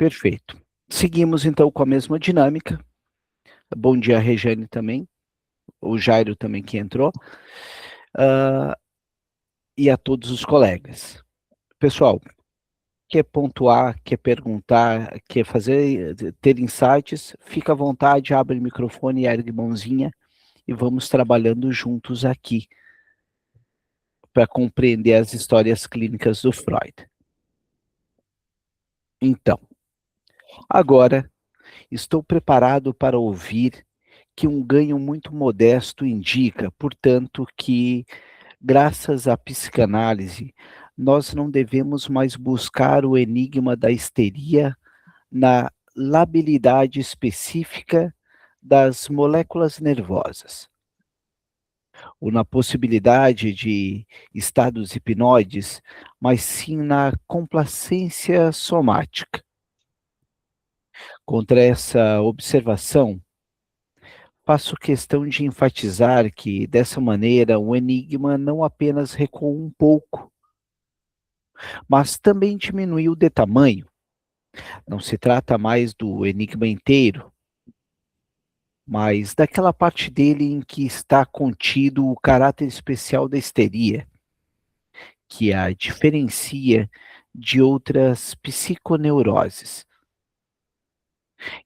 Perfeito. Seguimos então com a mesma dinâmica. Bom dia, Rejane também, o Jairo também que entrou, e a todos os colegas. Pessoal, quer pontuar, quer perguntar, quer fazer, ter insights, fica à vontade, abre o microfone, ergue mãozinha e vamos trabalhando juntos aqui para compreender as histórias clínicas do Freud. Então, agora estou preparado para ouvir que um ganho muito modesto indica, portanto, que, graças à psicanálise, nós não devemos mais buscar o enigma da histeria na labilidade específica das moléculas nervosas, ou na possibilidade de estados hipnoides, mas sim na complacência somática. Contra essa observação, faço questão de enfatizar que, dessa maneira, o enigma não apenas recuou um pouco, mas também diminuiu de tamanho. Não se trata mais do enigma inteiro, mas daquela parte dele em que está contido o caráter especial da histeria, que a diferencia de outras psiconeuroses.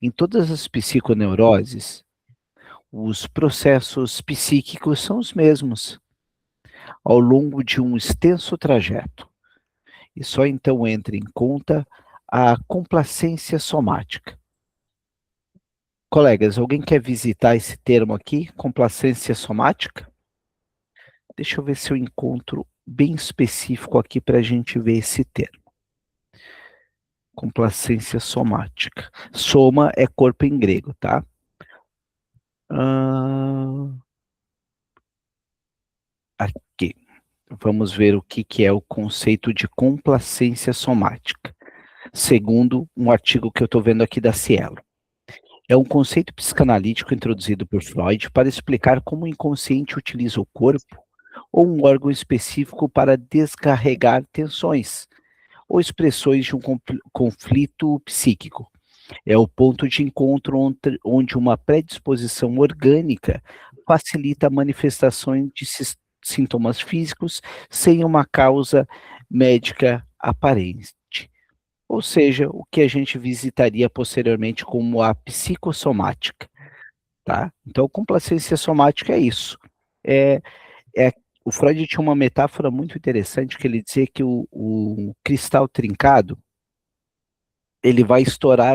Em todas as psiconeuroses, os processos psíquicos são os mesmos, ao longo de um extenso trajeto, e só então entra em conta a complacência somática. Colegas, alguém quer visitar esse termo aqui, complacência somática? Deixa eu ver se eu encontro bem específico aqui para a gente ver esse termo. Complacência somática. Soma é corpo em grego, tá? Aqui. Vamos ver o que é o conceito de complacência somática, segundo um artigo que eu estou vendo aqui da Cielo. É um conceito psicanalítico introduzido por Freud para explicar como o inconsciente utiliza o corpo ou um órgão específico para descarregar tensões ou expressões de um conflito psíquico. É o ponto de encontro onde uma predisposição orgânica facilita a manifestação de sintomas físicos sem uma causa médica aparente. Ou seja, o que a gente visitaria posteriormente como a psicossomática, tá? Então, complacência somática é isso. É, o Freud tinha uma metáfora muito interessante que ele dizia que o cristal trincado, ele vai estourar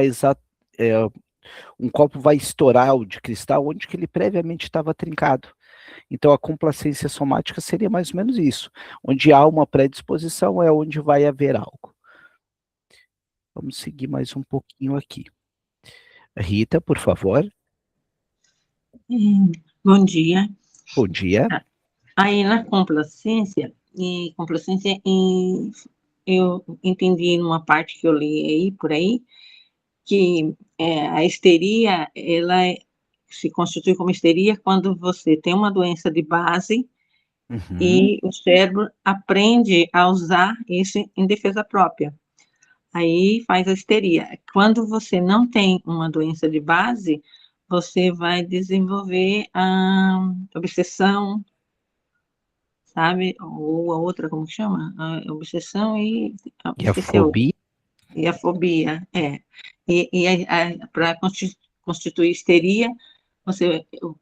um copo vai estourar o de cristal onde que ele previamente estava trincado. Então, a complacência somática seria mais ou menos isso. Onde há uma predisposição é onde vai haver algo. Vamos seguir mais um pouquinho aqui. Rita, por favor. Bom dia. Bom dia. Aí, na complacência, eu entendi numa parte que eu li aí, por aí, que a histeria, ela se constitui como histeria quando você tem uma doença de base e o cérebro aprende a usar isso em defesa própria. Aí faz a histeria. Quando você não tem uma doença de base, você vai desenvolver a obsessão, sabe? Ou a outra, como que chama? A obsessão e... E a fobia? E a fobia, é. Para constituir histeria,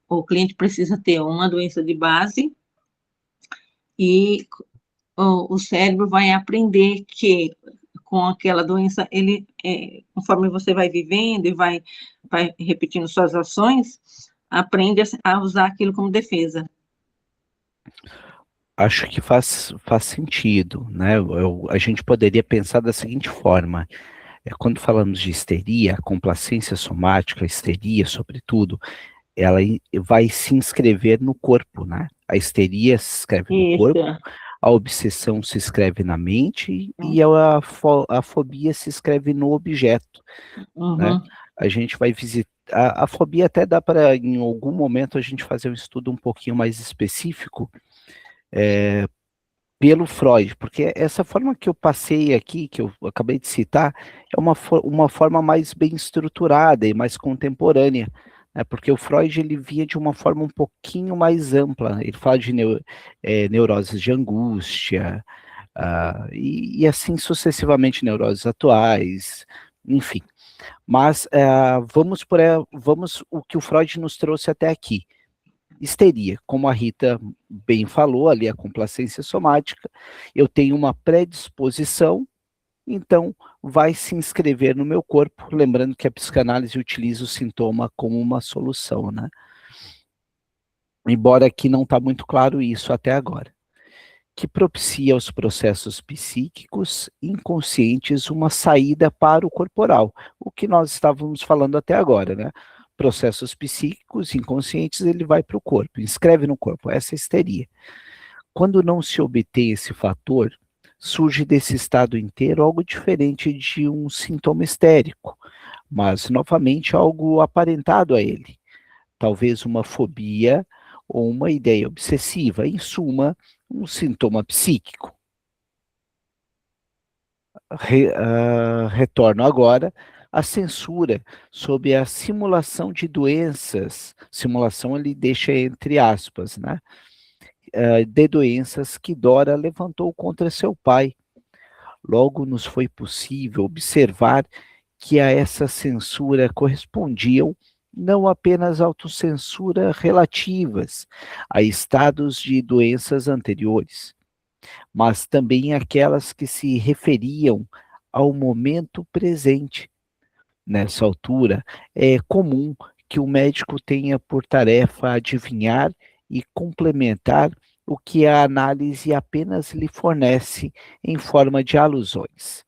o cliente precisa ter uma doença de base e o cérebro vai aprender que com aquela doença, conforme você vai vivendo e vai repetindo suas ações, aprende a usar aquilo como defesa. Acho que faz sentido, né? A gente poderia pensar da seguinte forma, quando falamos de histeria, complacência somática, histeria, sobretudo, ela vai se inscrever no corpo, né? A histeria se escreve no corpo, a obsessão se escreve na mente e a fobia se escreve no objeto, né? A gente vai visitar, a fobia até dá para, em algum momento, a gente fazer um estudo um pouquinho mais específico, pelo Freud, porque essa forma que eu passei aqui, que eu acabei de citar, é uma forma mais bem estruturada e mais contemporânea, né? Porque o Freud ele via de uma forma um pouquinho mais ampla. Ele fala de neuroses de angústia, e assim sucessivamente neuroses atuais, enfim. Mas vamos o que o Freud nos trouxe até aqui. Histeria, como a Rita bem falou, ali a complacência somática, eu tenho uma predisposição, então vai se inscrever no meu corpo, lembrando que a psicanálise utiliza o sintoma como uma solução, né? Embora aqui não está muito claro isso até agora. Que propicia aos processos psíquicos inconscientes uma saída para o corporal, o que nós estávamos falando até agora, né? Processos psíquicos inconscientes, ele vai para o corpo, inscreve no corpo, essa é a histeria. Quando não se obtém esse fator, surge desse estado inteiro algo diferente de um sintoma histérico, mas novamente algo aparentado a ele, talvez uma fobia ou uma ideia obsessiva, em suma, um sintoma psíquico. Retorno agora à censura sobre a simulação de doenças, simulação ele deixa entre aspas, né? De doenças que Dora levantou contra seu pai. Logo nos foi possível observar que a essa censura correspondiam não apenas autocensura relativas a estados de doenças anteriores, mas também aquelas que se referiam ao momento presente. Nessa altura, é comum que o médico tenha por tarefa adivinhar e complementar o que a análise apenas lhe fornece em forma de alusões.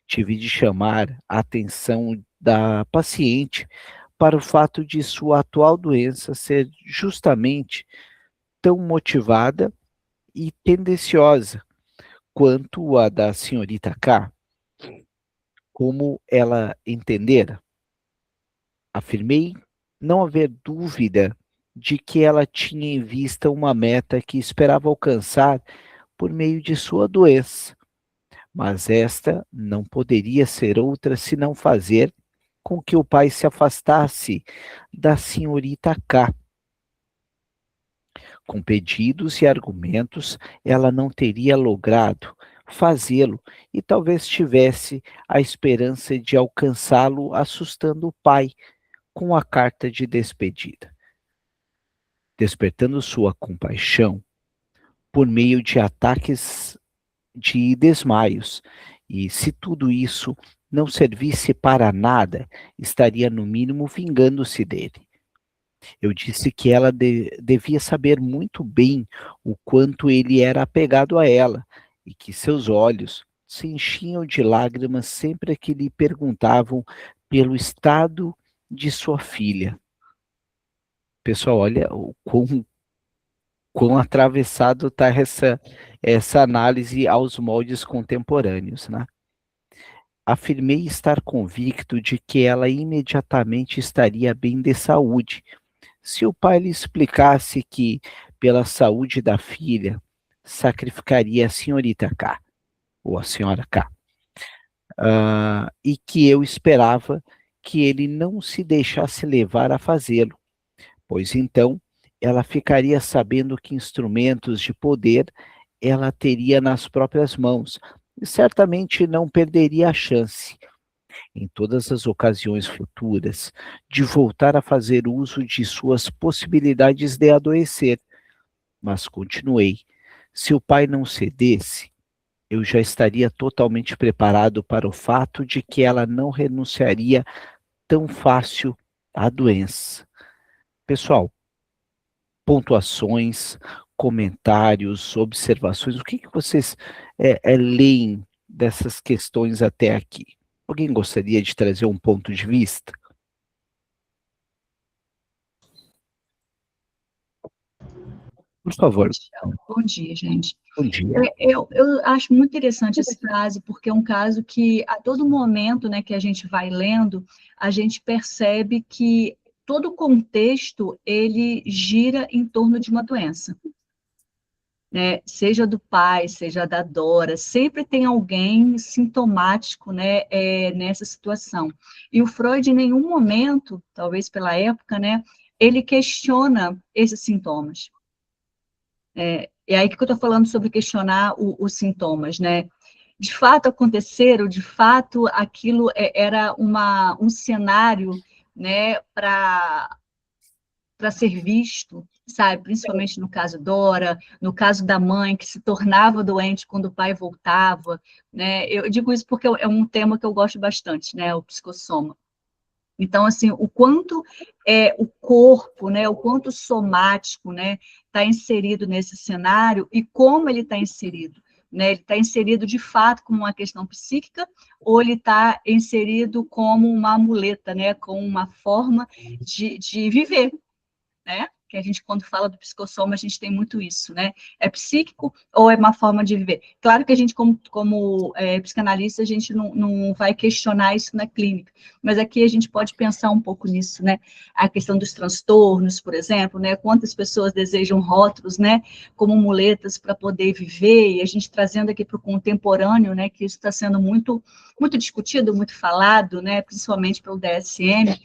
Tive de chamar a atenção da paciente para o fato de sua atual doença ser justamente tão motivada e tendenciosa quanto a da senhorita K, como ela entendera. Afirmei não haver dúvida de que ela tinha em vista uma meta que esperava alcançar por meio de sua doença, mas esta não poderia ser outra senão fazer com que o pai se afastasse da senhorita K. Com pedidos e argumentos, ela não teria logrado fazê-lo e talvez tivesse a esperança de alcançá-lo assustando o pai com a carta de despedida, despertando sua compaixão por meio de ataques de desmaios. E se tudo isso não servisse para nada, estaria no mínimo vingando-se dele. Eu disse que ela devia saber muito bem o quanto ele era apegado a ela e que seus olhos se enchiam de lágrimas sempre que lhe perguntavam pelo estado de sua filha. Pessoal, olha o quão atravessado está essa análise aos moldes contemporâneos, né? Afirmei estar convicto de que ela imediatamente estaria bem de saúde, se o pai lhe explicasse que, pela saúde da filha, sacrificaria a senhorita K, ou a senhora K, e que eu esperava que ele não se deixasse levar a fazê-lo, pois então ela ficaria sabendo que instrumentos de poder ela teria nas próprias mãos, e certamente não perderia a chance, em todas as ocasiões futuras, de voltar a fazer uso de suas possibilidades de adoecer. Mas continuei. Se o pai não cedesse, eu já estaria totalmente preparado para o fato de que ela não renunciaria tão fácil à doença. Pessoal, pontuações, comentários, observações, o que vocês leem dessas questões até aqui? Alguém gostaria de trazer um ponto de vista? Por favor. Bom dia, gente. Bom dia. Eu acho muito interessante esse caso, porque é um caso que, a todo momento, né, que a gente vai lendo, a gente percebe que todo o contexto, ele gira em torno de uma doença. né, seja do pai, seja da Dora, sempre tem alguém sintomático, né, nessa situação. E o Freud, em nenhum momento, talvez pela época, né, ele questiona esses sintomas. E aí que eu estou falando sobre questionar os sintomas, né? De fato aconteceram, de fato aquilo era um cenário, né, para ser visto, sabe? Principalmente no caso Dora, no caso da mãe que se tornava doente quando o pai voltava, né? Eu digo isso porque é um tema que eu gosto bastante, né? O psicossoma. Então, assim, o quanto o corpo, né, o quanto somático, né, está inserido nesse cenário e como ele está inserido, né? Ele está inserido de fato como uma questão psíquica ou ele está inserido como uma muleta, né, como uma forma de viver, né? Que a gente, quando fala do psicossoma, a gente tem muito isso, né? É psíquico ou é uma forma de viver? Claro que a gente, como psicanalista, a gente não vai questionar isso na clínica, mas aqui a gente pode pensar um pouco nisso, né? A questão dos transtornos, por exemplo, né? Quantas pessoas desejam rótulos, né? Como muletas para poder viver, e a gente trazendo aqui para o contemporâneo, né? Que isso está sendo muito, muito discutido, muito falado, né? Principalmente pelo DSM,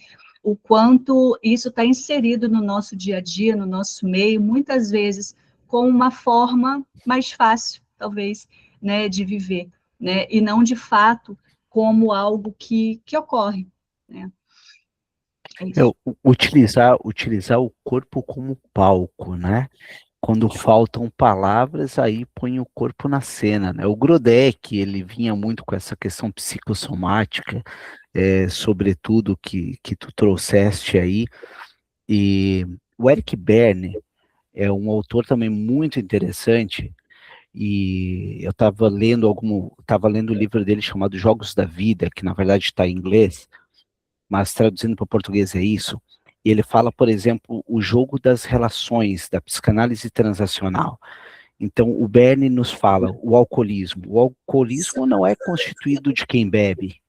o quanto isso está inserido no nosso dia a dia, no nosso meio, muitas vezes com uma forma mais fácil, talvez, né, de viver, né, e não de fato como algo que ocorre, né. É isso. Utilizar o corpo como palco, né? Quando faltam palavras, aí põe o corpo na cena, né? O Grodek, ele vinha muito com essa questão psicossomática, sobretudo que tu trouxeste aí, e o Eric Berne é um autor também muito interessante, e eu estava lendo o livro dele chamado Jogos da Vida, que na verdade está em inglês, mas traduzindo para o português é isso. E ele fala, por exemplo, o jogo das relações, da psicanálise transacional. Então, o Berne nos fala o alcoolismo. O alcoolismo não é constituído de quem bebe.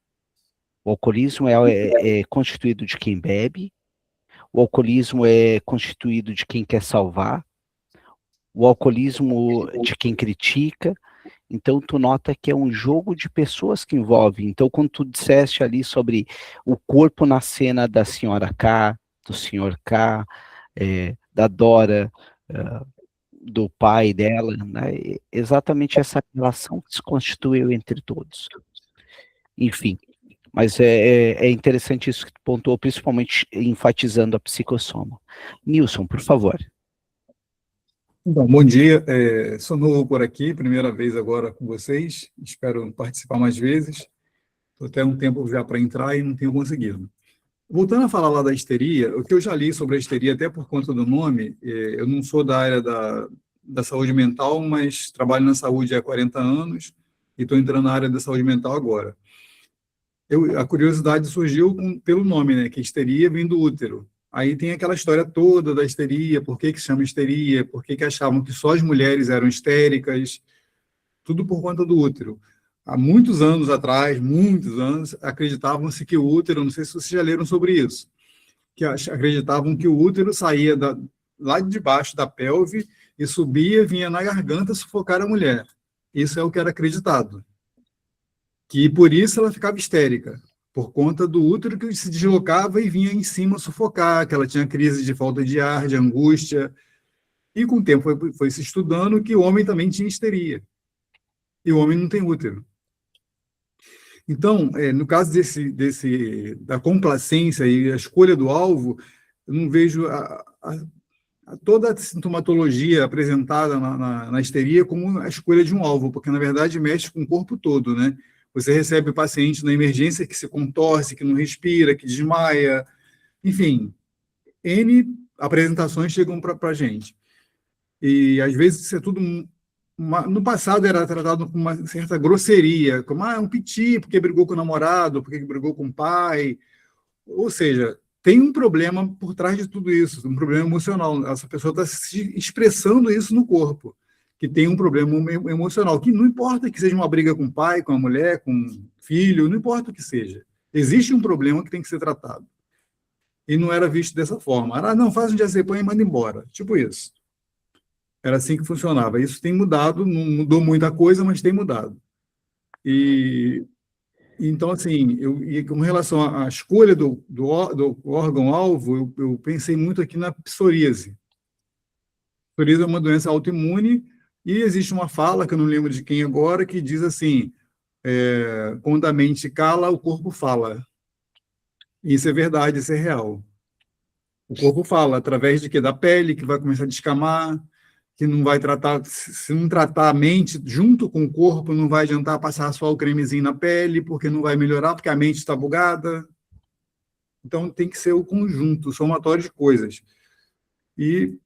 O alcoolismo é constituído de quem bebe. O alcoolismo é constituído de quem quer salvar. O alcoolismo de quem critica. Então, tu nota que é um jogo de pessoas que envolve. Então, quando tu disseste ali sobre o corpo na cena da senhora K, do senhor K, da Dora, do pai dela, né? Exatamente essa relação que se constituiu entre todos. Enfim, mas é interessante isso que tu pontuou, principalmente enfatizando a psicossoma. Nilson, por favor. Então, bom dia, sou novo por aqui, primeira vez agora com vocês, espero participar mais vezes, estou até um tempo já para entrar e não tenho conseguido. Voltando a falar lá da histeria, o que eu já li sobre a histeria, até por conta do nome, eu não sou da área da saúde mental, mas trabalho na saúde há 40 anos e estou entrando na área da saúde mental agora. A curiosidade surgiu pelo nome, né, que histeria vem do útero. Aí tem aquela história toda da histeria, por que chama histeria, por que achavam que só as mulheres eram histéricas, tudo por conta do útero. Há muitos anos atrás, muitos anos, acreditavam-se que o útero, não sei se vocês já leram sobre isso, que acreditavam que o útero saía lá de baixo da pelve e subia, vinha na garganta sufocar a mulher. Isso é o que era acreditado. Que por isso ela ficava histérica, por conta do útero que se deslocava e vinha em cima sufocar, que ela tinha crise de falta de ar, de angústia. E com o tempo foi se estudando que o homem também tinha histeria. E o homem não tem útero. Então, no caso da complacência e a escolha do alvo, eu não vejo toda a sintomatologia apresentada na histeria como a escolha de um alvo, porque, na verdade, mexe com o corpo todo, né? Você recebe paciente na emergência que se contorce, que não respira, que desmaia, enfim, N apresentações chegam para a gente. E, às vezes, isso é tudo... No passado era tratado com uma certa grosseria, como um piti, porque brigou com o namorado, porque brigou com o pai. Ou seja, tem um problema por trás de tudo isso, um problema emocional. Essa pessoa está se expressando isso no corpo, que tem um problema emocional, que não importa que seja uma briga com o pai, com a mulher, com o filho, não importa o que seja. Existe um problema que tem que ser tratado. E não era visto dessa forma. Não, faz um diazepam e manda embora. Tipo isso. Era assim que funcionava. Isso tem mudado, não mudou muita coisa, mas tem mudado. E então, assim, e com relação à escolha do órgão-alvo, eu pensei muito aqui na psoríase. Psoríase é uma doença autoimune e existe uma fala, que eu não lembro de quem agora, que diz assim, quando a mente cala, o corpo fala. Isso é verdade, isso é real. O corpo fala através de quê? Da pele, que vai começar a descamar, que não vai tratar, se não tratar a mente junto com o corpo, não vai adiantar passar só o cremezinho na pele, porque não vai melhorar, porque a mente está bugada. Então, tem que ser o conjunto, o somatório de coisas. E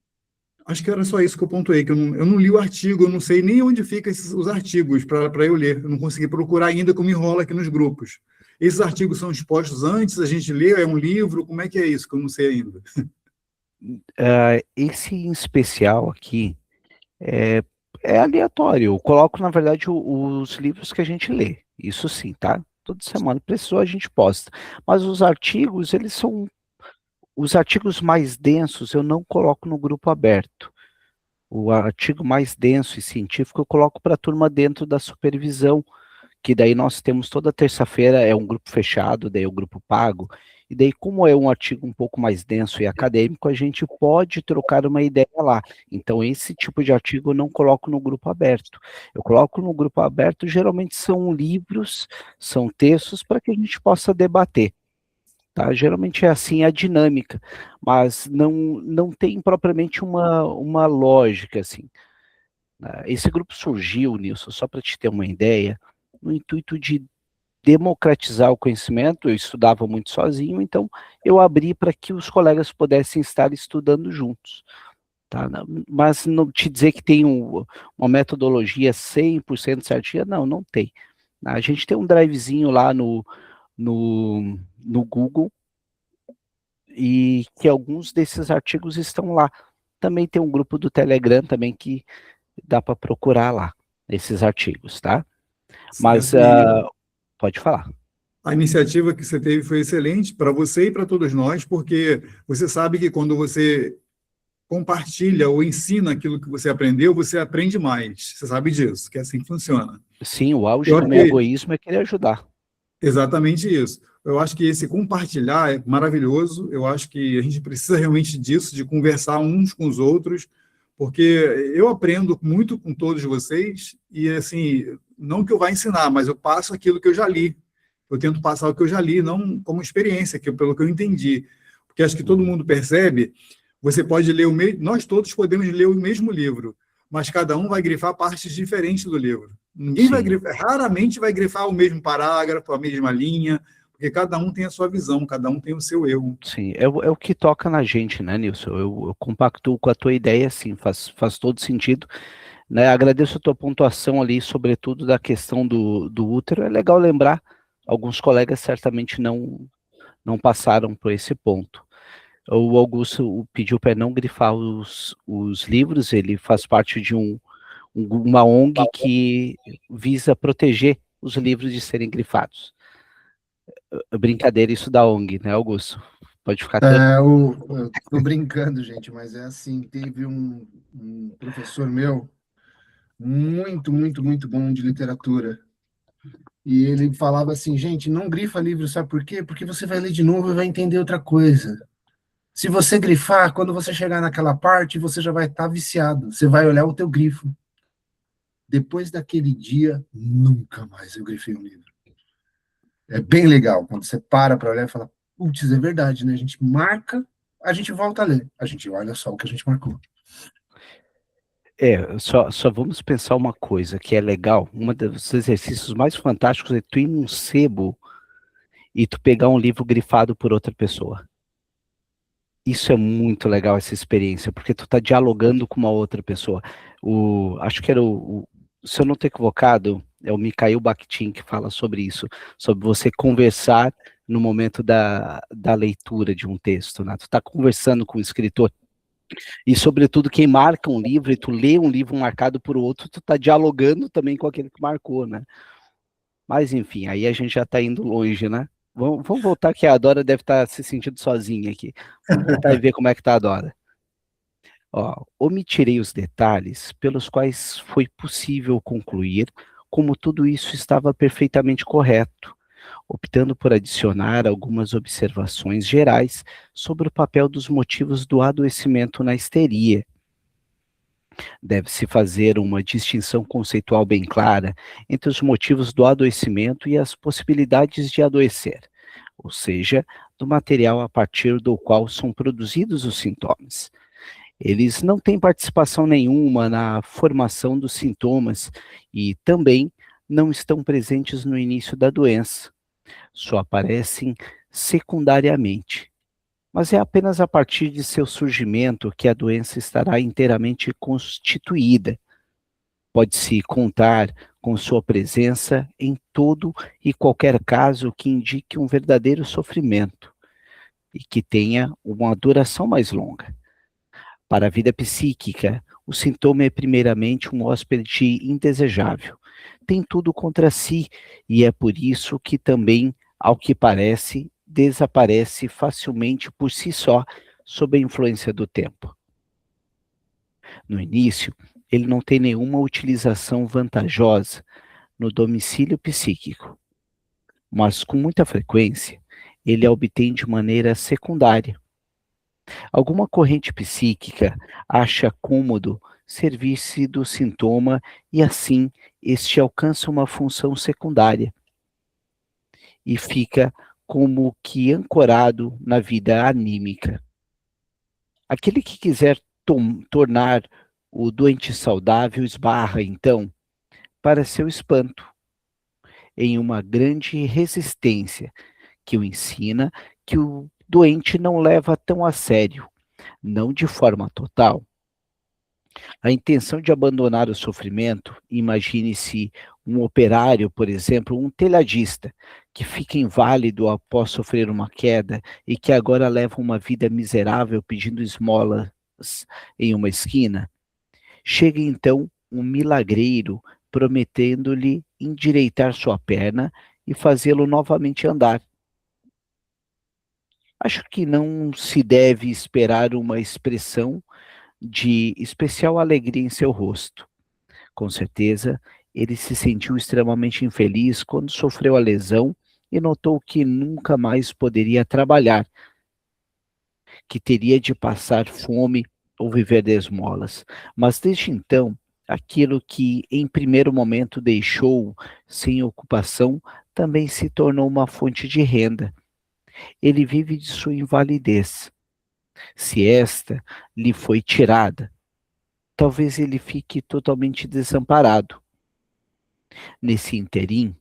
acho que era só isso que eu pontuei, que eu não li o artigo, eu não sei nem onde ficam os artigos para eu ler. Eu não consegui procurar ainda, como enrola aqui nos grupos. Esses artigos são expostos antes, a gente lê, é um livro, como é que é isso, que eu não sei ainda. Esse em especial aqui é aleatório. Eu coloco, na verdade, os livros que a gente lê. Isso sim, tá? Toda semana precisou, a gente posta. Mas os artigos, eles são... Os artigos mais densos eu não coloco no grupo aberto. O artigo mais denso e científico eu coloco para a turma dentro da supervisão, que daí nós temos toda terça-feira, é um grupo fechado, daí é o grupo pago, e daí como é um artigo um pouco mais denso e acadêmico, a gente pode trocar uma ideia lá. Então esse tipo de artigo eu não coloco no grupo aberto. Eu coloco no grupo aberto, geralmente são livros, são textos para que a gente possa debater. Tá? Geralmente é assim a dinâmica, mas não tem propriamente uma lógica assim. Esse grupo surgiu, Nilson, só para te ter uma ideia, no intuito de democratizar o conhecimento. Eu estudava muito sozinho, então eu abri para que os colegas pudessem estar estudando juntos. Tá? Mas não te dizer que tem uma metodologia 100% certinha, não tem. A gente tem um drivezinho lá no Google, e que alguns desses artigos estão lá. Também tem um grupo do Telegram também que dá para procurar lá, esses artigos, tá? Mas pode falar. A iniciativa que você teve foi excelente para você e para todos nós, porque você sabe que quando você compartilha ou ensina aquilo que você aprendeu, você aprende mais. Você sabe disso, que é assim que funciona. Sim, o auge do meu egoísmo é querer ajudar. Exatamente isso. Eu acho que esse compartilhar é maravilhoso. Eu acho que a gente precisa realmente disso, de conversar uns com os outros, porque eu aprendo muito com todos vocês e, assim, não que eu vá ensinar, mas eu passo aquilo que eu já li. Eu tento passar o que eu já li, não como experiência, pelo que eu entendi. Porque acho que todo mundo percebe, você pode ler nós todos podemos ler o mesmo livro, mas cada um vai grifar partes diferentes do livro. Ninguém vai grifar, raramente vai grifar o mesmo parágrafo, a mesma linha, porque cada um tem a sua visão, cada um tem o seu eu. Sim, é o que toca na gente, né, Nilson? Eu compactuo com a tua ideia, sim, faz todo sentido. Né? Agradeço a tua pontuação ali, sobretudo da questão do útero. É legal lembrar, alguns colegas certamente não passaram por esse ponto. O Augusto pediu para não grifar os livros, ele faz parte de uma ONG que visa proteger os livros de serem grifados. Brincadeira isso da ONG, né, Augusto? Pode ficar tranquilo. Eu tô brincando, gente, mas é assim, teve um professor meu, muito, muito, muito bom de literatura, e ele falava assim, gente, não grifa livro, sabe por quê? Porque você vai ler de novo e vai entender outra coisa. Se você grifar, quando você chegar naquela parte, você já vai estar viciado, você vai olhar o teu grifo. Depois daquele dia, nunca mais eu grifei um livro. É bem legal, quando você para olhar e fala, putz, é verdade, né? A gente marca, a gente volta a ler. A gente olha só o que a gente marcou. Só vamos pensar uma coisa que é legal. Um dos exercícios mais fantásticos é tu ir num sebo e tu pegar um livro grifado por outra pessoa. Isso é muito legal, essa experiência, porque tu tá dialogando com uma outra pessoa. Acho que era se eu não estou equivocado, é o Mikhail Bakhtin que fala sobre isso, sobre você conversar no momento da leitura de um texto, né? Tu tá conversando com o escritor. E, sobretudo, quem marca um livro, e tu lê um livro marcado por outro, tu tá dialogando também com aquele que marcou, né? Mas, enfim, aí a gente já tá indo longe, né? Vamos voltar, que a Dora deve estar se sentindo sozinha aqui. Vamos voltar e ver como é que tá a Dora. Ó, omitirei os detalhes pelos quais foi possível concluir como tudo isso estava perfeitamente correto, optando por adicionar algumas observações gerais sobre o papel dos motivos do adoecimento na histeria. Deve-se fazer uma distinção conceitual bem clara entre os motivos do adoecimento e as possibilidades de adoecer, ou seja, do material a partir do qual são produzidos os sintomas. Eles não têm participação nenhuma na formação dos sintomas e também não estão presentes no início da doença, só aparecem secundariamente. Mas é apenas a partir de seu surgimento que a doença estará inteiramente constituída. Pode-se contar com sua presença em todo e qualquer caso que indique um verdadeiro sofrimento e que tenha uma duração mais longa. Para a vida psíquica, o sintoma é primeiramente um hóspede indesejável. Tem tudo contra si e é por isso que também, ao que parece, desaparece facilmente por si só, sob a influência do tempo. No início, ele não tem nenhuma utilização vantajosa no domicílio psíquico, mas com muita frequência, ele a obtém de maneira secundária. Alguma corrente psíquica acha cômodo servir-se do sintoma e assim este alcança uma função secundária e fica como que ancorado na vida anímica. Aquele que quiser tornar o doente saudável esbarra, então, para seu espanto, em uma grande resistência que o ensina que o doente não leva tão a sério, não de forma total. A intenção de abandonar o sofrimento, imagine-se um operário, por exemplo, um telhadista, que fica inválido após sofrer uma queda e que agora leva uma vida miserável pedindo esmolas em uma esquina. Chega então um milagreiro prometendo-lhe endireitar sua perna e fazê-lo novamente andar. Acho que não se deve esperar uma expressão de especial alegria em seu rosto. Com certeza, ele se sentiu extremamente infeliz quando sofreu a lesão e notou que nunca mais poderia trabalhar, que teria de passar fome ou viver de esmolas. Mas desde então, aquilo que em primeiro momento deixou sem ocupação também se tornou uma fonte de renda. Ele vive de sua invalidez. Se esta lhe foi tirada, talvez ele fique totalmente desamparado. Nesse interim,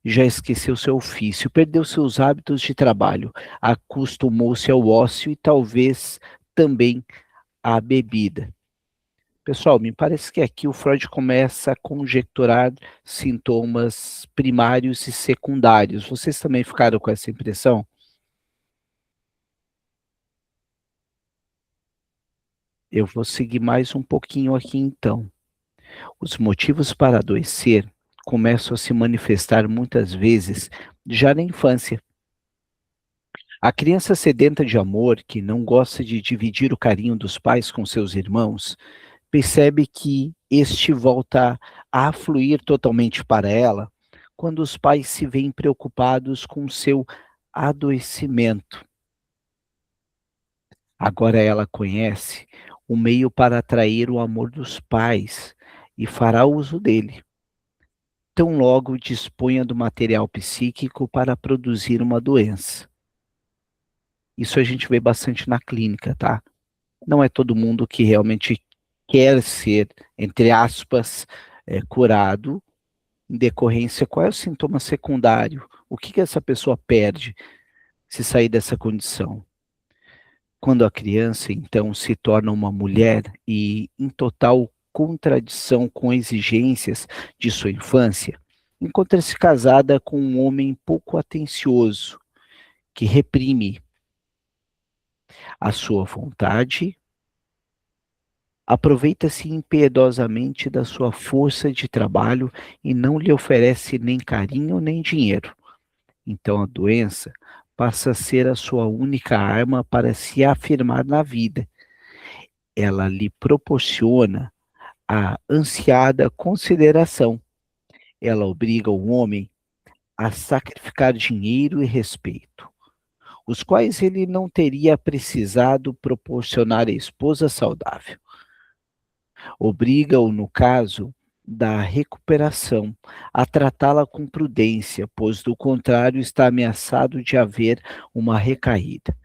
já esqueceu seu ofício, perdeu seus hábitos de trabalho, acostumou-se ao ócio e talvez também à bebida. Pessoal, me parece que aqui o Freud começa a conjecturar sintomas primários e secundários. Vocês também ficaram com essa impressão? Eu vou seguir mais um pouquinho aqui então. Os motivos para adoecer começam a se manifestar muitas vezes já na infância. A criança sedenta de amor, que não gosta de dividir o carinho dos pais com seus irmãos, percebe que este volta a fluir totalmente para ela quando os pais se veem preocupados com seu adoecimento. Agora ela conhece o meio para atrair o amor dos pais e fará uso dele. Tão logo disponha do material psíquico para produzir uma doença. Isso a gente vê bastante na clínica, tá? Não é todo mundo que realmente quer ser, entre aspas, curado, em decorrência, qual é o sintoma secundário? O que essa pessoa perde se sair dessa condição? Quando a criança, então, se torna uma mulher e em total contradição com exigências de sua infância, encontra-se casada com um homem pouco atencioso, que reprime a sua vontade, aproveita-se impiedosamente da sua força de trabalho e não lhe oferece nem carinho nem dinheiro. Então a doença passa a ser a sua única arma para se afirmar na vida. ela lhe proporciona a ansiada consideração. Ela obriga o homem a sacrificar dinheiro e respeito, os quais ele não teria precisado proporcionar à esposa saudável. Obriga-o, no caso da recuperação, a tratá-la com prudência, pois do contrário está ameaçado de haver uma recaída.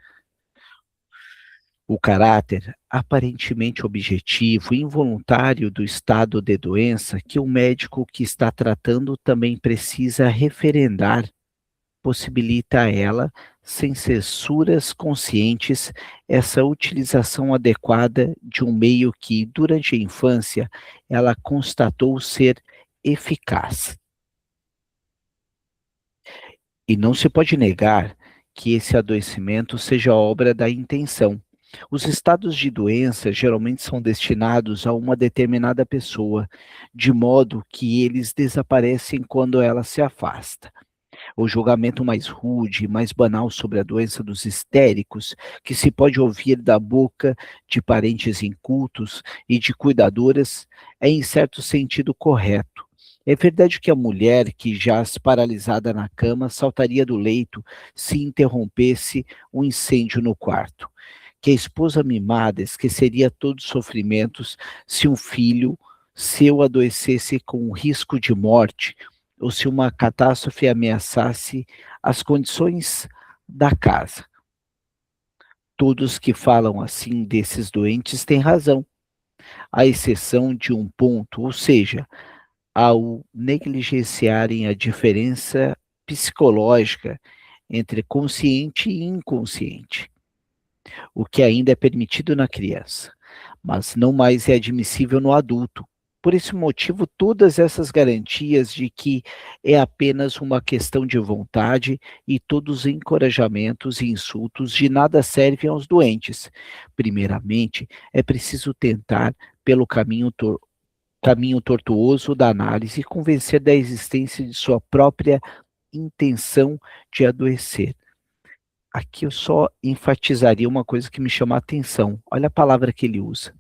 O caráter aparentemente objetivo e involuntário do estado de doença que o médico que está tratando também precisa referendar possibilita a ela, sem censuras conscientes, essa utilização adequada de um meio que, durante a infância, ela constatou ser eficaz. E não se pode negar que esse adoecimento seja obra da intenção. Os estados de doença geralmente são destinados a uma determinada pessoa, de modo que eles desaparecem quando ela se afasta. O julgamento mais rude e mais banal sobre a doença dos histéricos, que se pode ouvir da boca de parentes incultos e de cuidadoras, é em certo sentido correto. É verdade que a mulher que jaz paralisada na cama saltaria do leito se interrompesse um incêndio no quarto. Que a esposa mimada esqueceria todos os sofrimentos se um filho seu adoecesse com risco de morte, ou se uma catástrofe ameaçasse as condições da casa. Todos que falam assim desses doentes têm razão, à exceção de um ponto, ou seja, ao negligenciarem a diferença psicológica entre consciente e inconsciente, o que ainda é permitido na criança, mas não mais é admissível no adulto. Por esse motivo, todas essas garantias de que é apenas uma questão de vontade e todos os encorajamentos e insultos de nada servem aos doentes. Primeiramente, é preciso tentar, pelo caminho tortuoso da análise, convencer da existência de sua própria intenção de adoecer. Aqui eu só enfatizaria uma coisa que me chama a atenção. Olha a palavra que ele usa.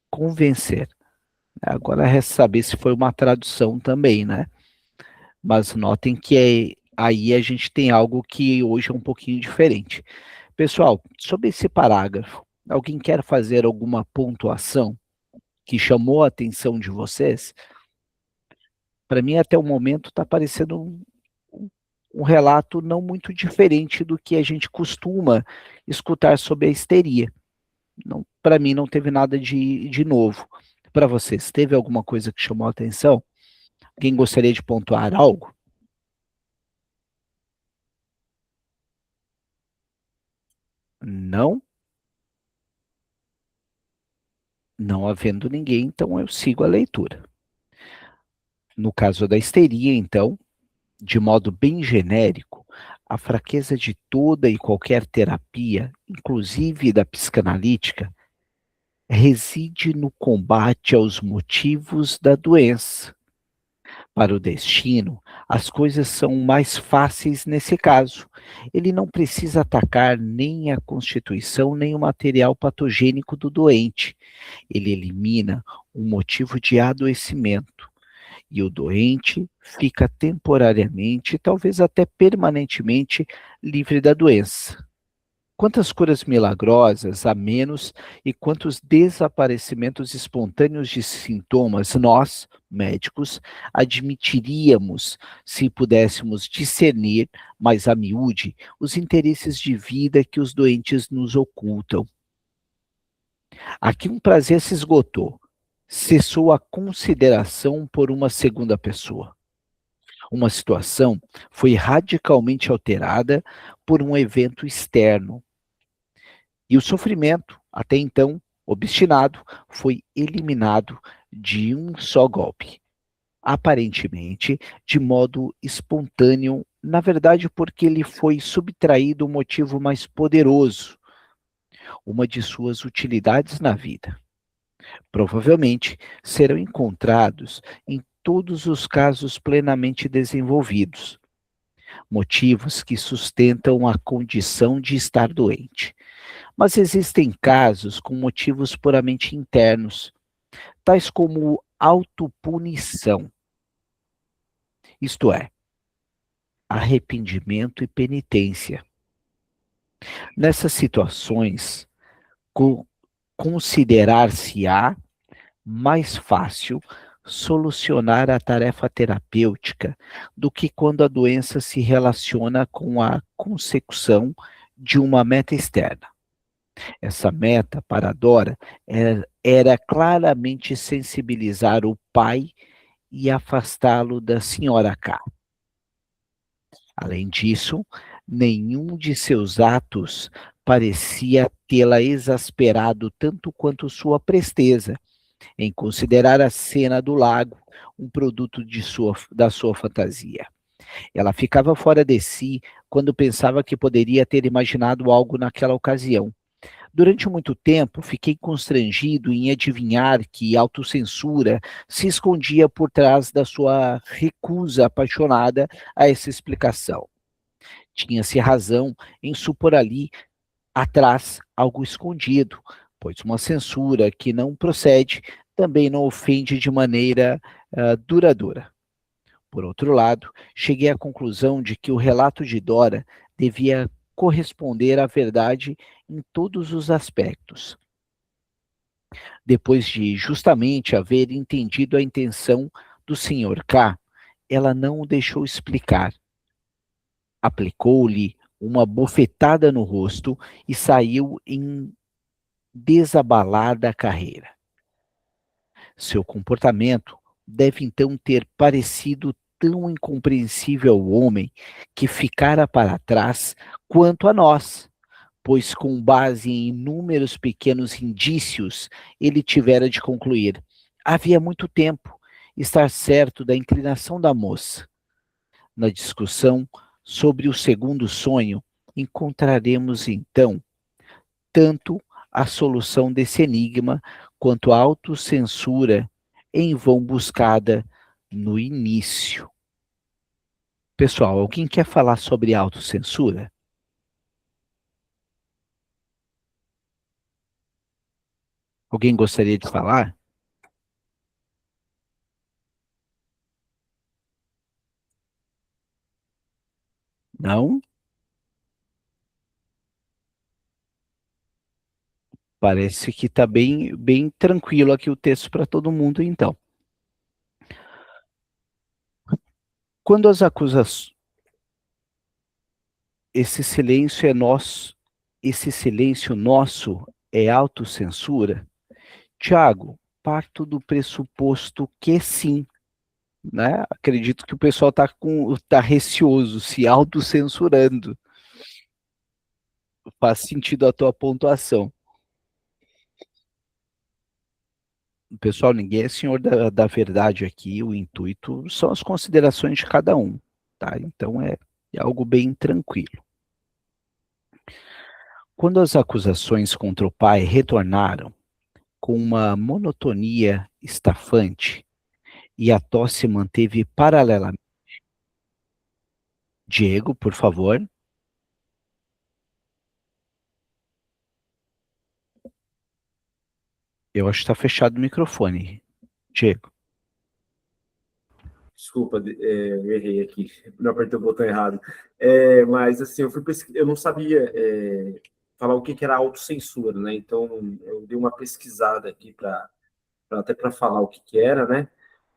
Convencer. Agora resta saber se foi uma tradução também, né? Mas notem que aí a gente tem algo que hoje é um pouquinho diferente. Pessoal, sobre esse parágrafo, alguém quer fazer alguma pontuação que chamou a atenção de vocês? Para mim, até o momento, está parecendo um relato não muito diferente do que a gente costuma escutar sobre a histeria. Para mim, não teve nada de novo. Para vocês, teve alguma coisa que chamou a atenção? Alguém gostaria de pontuar algo? Não? Não havendo ninguém, então eu sigo a leitura. No caso da histeria, então, de modo bem genérico, a fraqueza de toda e qualquer terapia, inclusive da psicanalítica, reside no combate aos motivos da doença. Para o destino, as coisas são mais fáceis nesse caso. Ele não precisa atacar nem a constituição, nem o material patogênico do doente. Ele elimina um motivo de adoecimento. E o doente fica temporariamente, talvez até permanentemente, livre da doença. Quantas curas milagrosas, a menos, e quantos desaparecimentos espontâneos de sintomas nós, médicos, admitiríamos se pudéssemos discernir, mais a miúde, os interesses de vida que os doentes nos ocultam. Aqui um prazer se esgotou. Cessou a consideração por uma segunda pessoa. Uma situação foi radicalmente alterada por um evento externo. E o sofrimento, até então obstinado, foi eliminado de um só golpe. Aparentemente, de modo espontâneo, na verdade porque lhe foi subtraído um motivo mais poderoso, uma de suas utilidades na vida. Provavelmente serão encontrados em todos os casos plenamente desenvolvidos, motivos que sustentam a condição de estar doente, Mas existem casos com motivos puramente internos, tais como autopunição, isto é, arrependimento e penitência. Nessas situações, considerar-se-á mais fácil solucionar a tarefa terapêutica do que quando a doença se relaciona com a consecução de uma meta externa. Essa meta, para a Dora, era claramente sensibilizar o pai e afastá-lo da senhora K. Além disso, nenhum de seus atos parecia tê-la exasperado tanto quanto sua presteza em considerar a cena do lago um produto da sua fantasia. Ela ficava fora de si quando pensava que poderia ter imaginado algo naquela ocasião. Durante muito tempo, fiquei constrangido em adivinhar que autocensura se escondia por trás da sua recusa apaixonada a essa explicação. Tinha-se razão em supor ali atrás algo escondido, pois uma censura que não procede também não ofende de maneira duradoura. Por outro lado, cheguei à conclusão de que o relato de Dora devia corresponder à verdade em todos os aspectos. Depois de justamente haver entendido a intenção do Sr. K, ela não o deixou explicar. Aplicou-lhe uma bofetada no rosto e saiu em desabalar da carreira. Seu comportamento deve então ter parecido tão incompreensível ao homem que ficara para trás quanto a nós, pois com base em inúmeros pequenos indícios, ele tivera de concluir: havia muito tempo estar certo da inclinação da moça. Na discussão sobre o segundo sonho, encontraremos então tanto a solução desse enigma quanto a autocensura em vão buscada no início. Pessoal, alguém quer falar sobre autocensura? Alguém gostaria de falar? Não? Parece que está bem, bem tranquilo aqui o texto para todo mundo, então. Quando as acusações... Esse silêncio é nosso, esse silêncio nosso é autocensura? Tiago, parto do pressuposto que sim, né? Acredito que o pessoal tá receoso, se autocensurando. Faz sentido a tua pontuação. Pessoal, ninguém é senhor da verdade aqui, o intuito são as considerações de cada um, tá? Então é algo bem tranquilo. Quando as acusações contra o pai retornaram, com uma monotonia estafante, e a tosse manteve paralelamente. Diego, por favor. Eu acho que está fechado o microfone. Diego. Desculpa, eu errei aqui, não apertei o botão errado. Mas, assim, eu não sabia falar o que era autocensura, né? Então, eu dei uma pesquisada aqui até para falar o que era, né?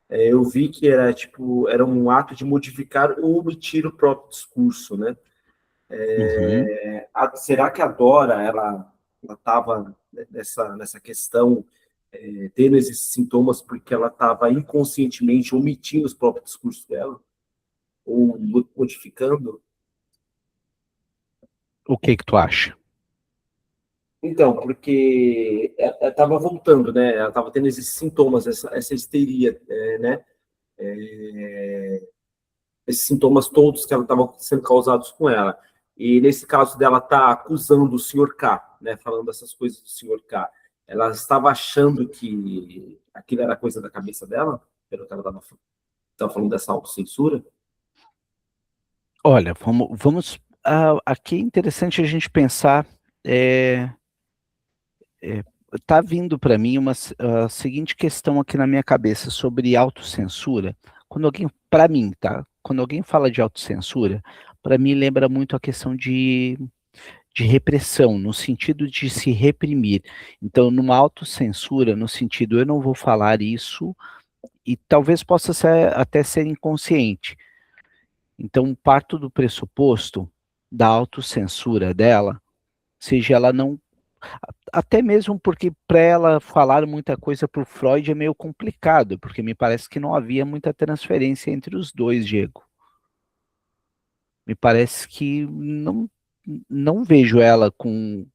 Eu vi que era um ato de modificar ou omitir o próprio discurso, né? Será que a Dora, ela estava nessa questão, tendo esses sintomas porque ela estava inconscientemente omitindo os próprios discursos dela? Ou modificando? O que tu acha? Então, porque ela estava voltando, né? Ela estava tendo esses sintomas, essa histeria, né? Esses sintomas todos que estavam sendo causados com ela. E nesse caso dela tá acusando o Sr. K, né? Falando essas coisas do Sr. K. Ela estava achando que aquilo era coisa da cabeça dela, pelo que ela estava falando dessa autocensura. Olha, vamos aqui é interessante a gente pensar tá vindo para mim a seguinte questão aqui na minha cabeça sobre autocensura. Para mim, tá? Quando alguém fala de autocensura, para mim lembra muito a questão de repressão, no sentido de se reprimir. Então, numa autocensura, no sentido, eu não vou falar isso, e talvez possa até ser inconsciente. Então, parto do pressuposto da autocensura dela, seja ela não. Até mesmo porque para ela falar muita coisa para o Freud é meio complicado, porque me parece que não havia muita transferência entre os dois, Diego. Me parece que não vejo ela com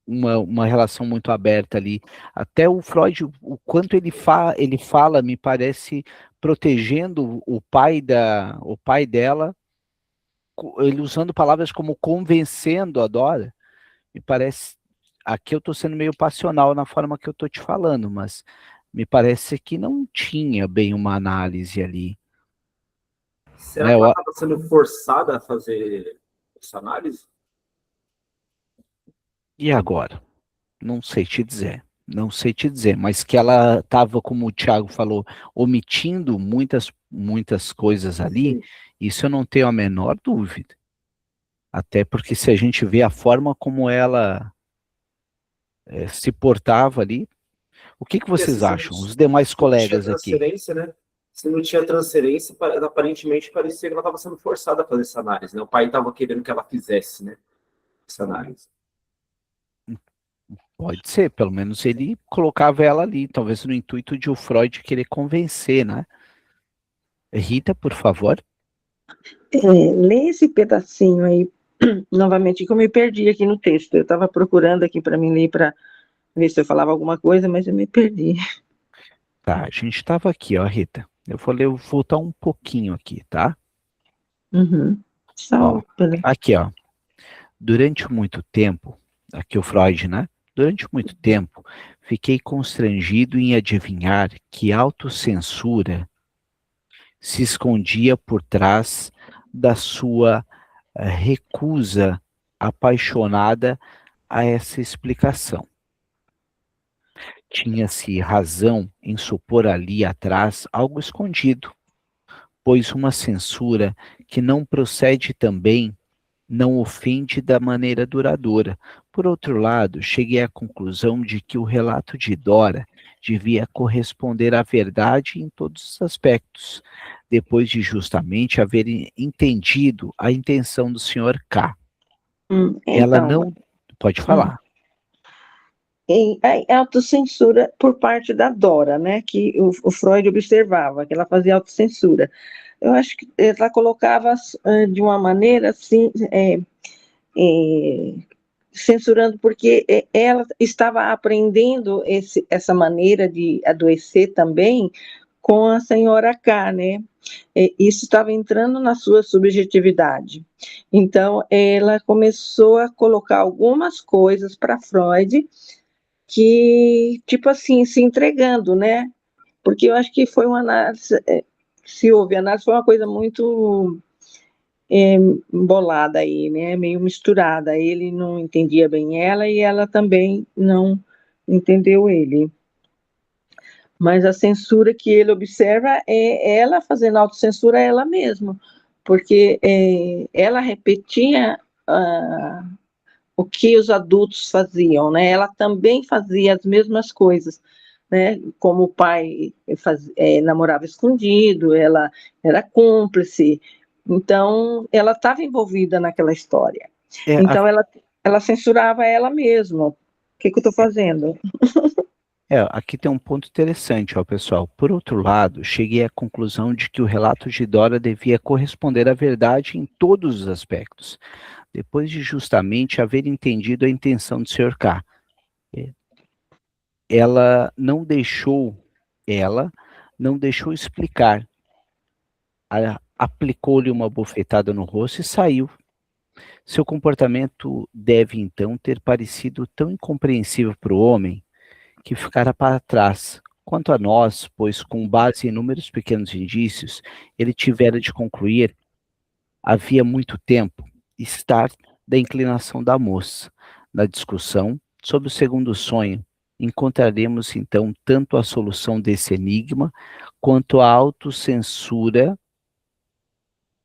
uma relação muito aberta ali. Até o Freud, o quanto ele fala, me parece protegendo o pai dela, ele usando palavras como convencendo a Dora. Me parece, aqui eu estou sendo meio passional na forma que eu estou te falando, mas me parece que não tinha bem uma análise ali. Será que ela estava sendo forçada a fazer essa análise? E agora? Não sei te dizer. Não sei te dizer, mas que ela estava, como o Thiago falou, omitindo muitas coisas ali, isso eu não tenho a menor dúvida. Até porque se a gente vê a forma como ela se portava ali, o que vocês acham? Os demais colegas aqui. Né? Se não tinha transferência, aparentemente parecia que ela estava sendo forçada a fazer essa análise, né? O pai estava querendo que ela fizesse, né? Essa análise. Pode ser, pelo menos ele colocava ela ali, talvez no intuito de o Freud querer convencer, né? Rita, por favor. Lê esse pedacinho aí, novamente, que eu me perdi aqui no texto. Eu estava procurando aqui para mim ler, para ver se eu falava alguma coisa, mas eu me perdi. Tá, a gente estava aqui, ó, Rita. Eu vou voltar um pouquinho aqui, tá? Uhum. Ó, aqui, ó. Durante muito tempo, aqui o Freud, né? Durante muito tempo, fiquei constrangido em adivinhar que autocensura se escondia por trás da sua recusa apaixonada a essa explicação. Tinha-se razão em supor ali atrás algo escondido, pois uma censura que não procede também não ofende da maneira duradoura. Por outro lado, cheguei à conclusão de que o relato de Dora devia corresponder à verdade em todos os aspectos, depois de justamente haver entendido a intenção do Sr. K. Ela não... Pode falar. A autocensura por parte da Dora, né, que o Freud observava, que ela fazia autocensura. Eu acho que ela colocava de uma maneira assim, censurando, porque ela estava aprendendo essa maneira de adoecer também com a senhora K, né? Isso estava entrando na sua subjetividade. Então, ela começou a colocar algumas coisas para Freud que, tipo assim, se entregando, né? Porque eu acho que foi uma análise, se houve análise, foi uma coisa muito embolada aí, né? Meio misturada. Ele não entendia bem ela e ela também não entendeu ele. Mas a censura que ele observa é ela fazendo autocensura a ela mesma, porque ela repetia o que os adultos faziam, né? Ela também fazia as mesmas coisas, né? Como o pai namorava escondido, ela era cúmplice, então ela estava envolvida naquela história. Então ela censurava ela mesma. O que eu estou fazendo? Aqui tem um ponto interessante, ó, pessoal. Por outro lado, cheguei à conclusão de que o relato de Dora devia corresponder à verdade em todos os aspectos, depois de justamente haver entendido a intenção do Sr. K. Ela não deixou explicar. Aplicou-lhe uma bofetada no rosto e saiu. Seu comportamento deve, então, ter parecido tão incompreensível para o homem que ficara para trás. Quanto a nós, pois com base em inúmeros pequenos indícios, ele tivera de concluir, havia muito tempo, estar da inclinação da moça, na discussão sobre o segundo sonho, encontraremos então tanto a solução desse enigma, quanto a autocensura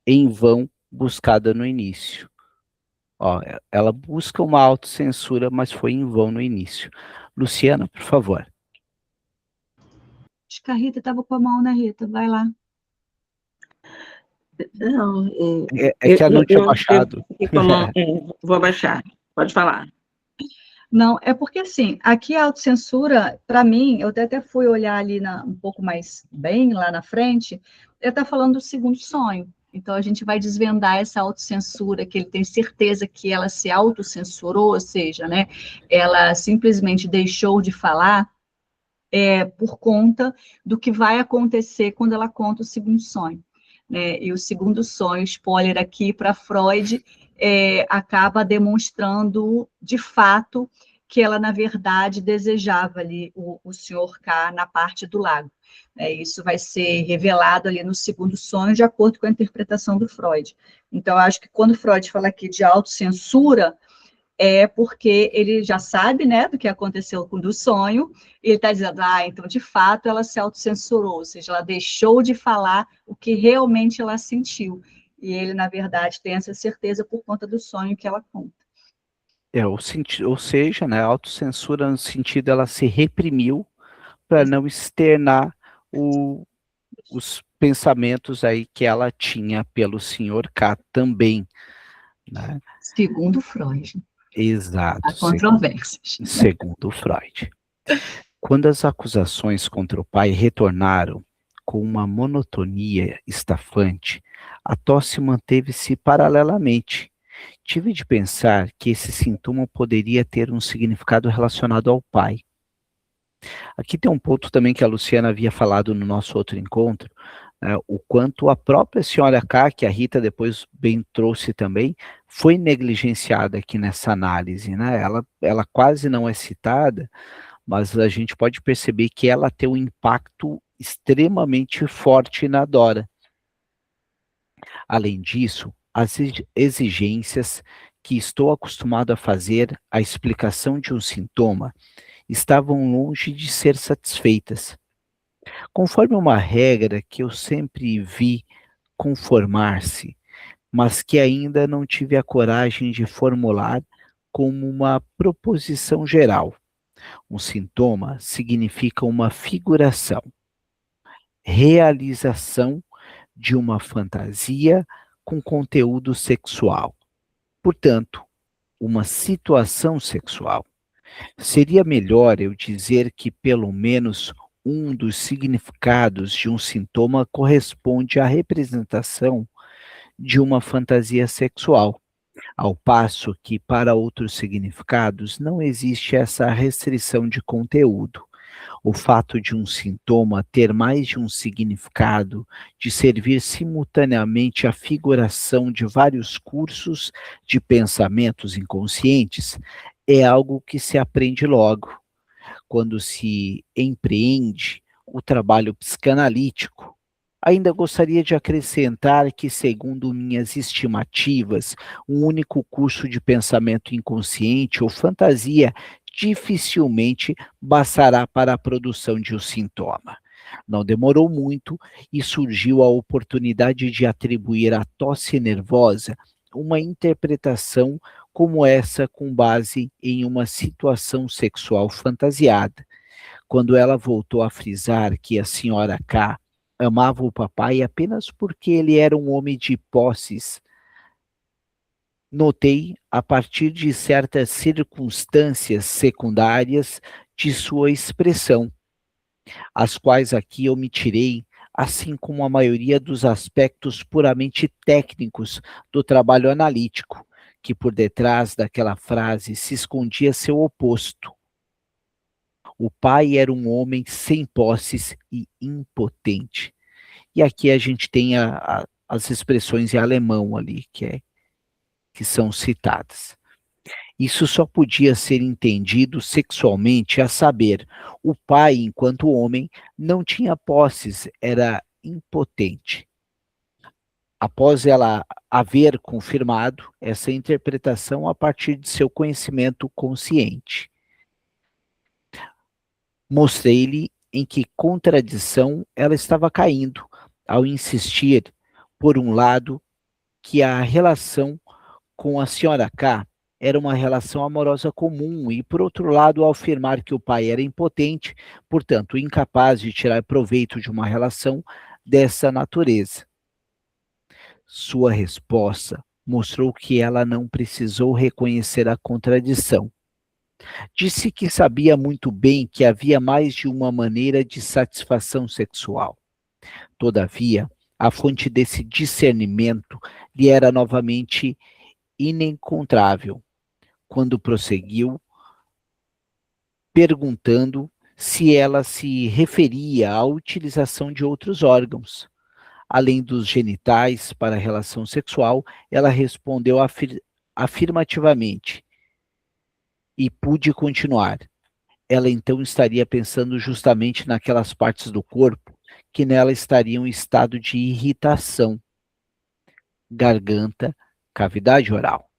em vão buscada no início. Ó, ela busca uma autocensura, mas foi em vão no início. Luciana, por favor. Acho que a Rita estava com a mão, né, Rita? Vai lá. Não, É que ela não tinha baixado. fiquei com a mão, vou abaixar. Pode falar. Não, é porque assim, aqui a autocensura, para mim, eu até fui olhar ali um pouco mais bem lá na frente, ele está falando do segundo sonho. Então a gente vai desvendar essa autocensura, que ele tem certeza que ela se autocensurou, ou seja, né, ela simplesmente deixou de falar por conta do que vai acontecer quando ela conta o segundo sonho. Né? E o segundo sonho, spoiler aqui para Freud, acaba demonstrando, de fato, que ela, na verdade, desejava ali o senhor K na parte do lago. Isso vai ser revelado ali no segundo sonho, de acordo com a interpretação do Freud. Então, eu acho que quando Freud fala aqui de autocensura, é porque ele já sabe, né, do que aconteceu com o sonho, e ele está dizendo, então, de fato, ela se autocensurou, ou seja, ela deixou de falar o que realmente ela sentiu. E ele, na verdade, tem essa certeza por conta do sonho que ela conta. Ou seja, né, a autocensura no sentido ela se reprimiu para não externar os pensamentos aí que ela tinha pelo Sr. K também. Né? Segundo Freud. Exato. Há controvérsias. Segundo Freud. Quando as acusações contra o pai retornaram com uma monotonia estafante, a tosse manteve-se paralelamente. Tive de pensar que esse sintoma poderia ter um significado relacionado ao pai. Aqui tem um ponto também que a Luciana havia falado no nosso outro encontro, né, o quanto a própria senhora K, que a Rita depois bem trouxe também, foi negligenciada aqui nessa análise. Né? Ela quase não é citada, mas a gente pode perceber que ela tem um impacto extremamente forte na Dora. Além disso, as exigências que estou acostumado a fazer à explicação de um sintoma estavam longe de ser satisfeitas. Conforme uma regra que eu sempre vi conformar-se, mas que ainda não tive a coragem de formular como uma proposição geral. Um sintoma significa uma figuração, realização de uma fantasia com conteúdo sexual. Portanto, uma situação sexual. Seria melhor eu dizer que pelo menos um dos significados de um sintoma corresponde à representação de uma fantasia sexual, ao passo que para outros significados não existe essa restrição de conteúdo. O fato de um sintoma ter mais de um significado, de servir simultaneamente à figuração de vários cursos de pensamentos inconscientes, é algo que se aprende logo, quando se empreende o trabalho psicanalítico. Ainda gostaria de acrescentar que, segundo minhas estimativas, um único curso de pensamento inconsciente ou fantasia dificilmente bastará para a produção de um sintoma. Não demorou muito e surgiu a oportunidade de atribuir à tosse nervosa uma interpretação como essa com base em uma situação sexual fantasiada. Quando ela voltou a frisar que a senhora K amava o papai apenas porque ele era um homem de posses, notei, a partir de certas circunstâncias secundárias, de sua expressão, as quais aqui omitirei, assim como a maioria dos aspectos puramente técnicos do trabalho analítico, que por detrás daquela frase se escondia seu oposto. O pai era um homem sem posses e impotente. E aqui a gente tem as expressões em alemão ali, que são citadas. Isso só podia ser entendido sexualmente, a saber, o pai, enquanto homem, não tinha posses, era impotente. Após ela haver confirmado essa interpretação a partir de seu conhecimento consciente. Mostrei-lhe em que contradição ela estava caindo, ao insistir, por um lado, que a relação com a senhora K era uma relação amorosa comum, e, por outro lado, ao afirmar que o pai era impotente, portanto, incapaz de tirar proveito de uma relação dessa natureza. Sua resposta mostrou que ela não precisou reconhecer a contradição. Disse que sabia muito bem que havia mais de uma maneira de satisfação sexual. Todavia, a fonte desse discernimento lhe era novamente inencontrável, quando prosseguiu, perguntando se ela se referia à utilização de outros órgãos. Além dos genitais para a relação sexual, ela respondeu afirmativamente e pude continuar. Ela então estaria pensando justamente naquelas partes do corpo que nela estariam em estado de irritação: garganta, cavidade oral.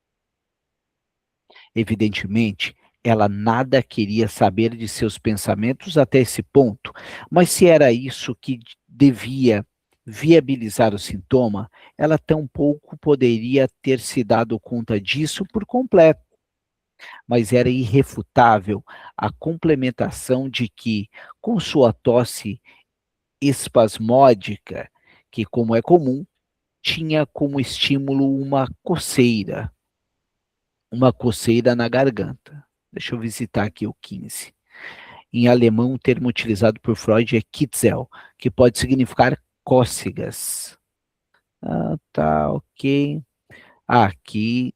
Evidentemente, ela nada queria saber de seus pensamentos até esse ponto, mas se era isso que devia viabilizar o sintoma, ela tampouco poderia ter se dado conta disso por completo. Mas era irrefutável a complementação de que, com sua tosse espasmódica, que, como é comum, tinha como estímulo uma coceira na garganta. Deixa eu visitar aqui o 15. Em alemão, o termo utilizado por Freud é Kitzel, que pode significar cócegas. Tá, ok. Aqui,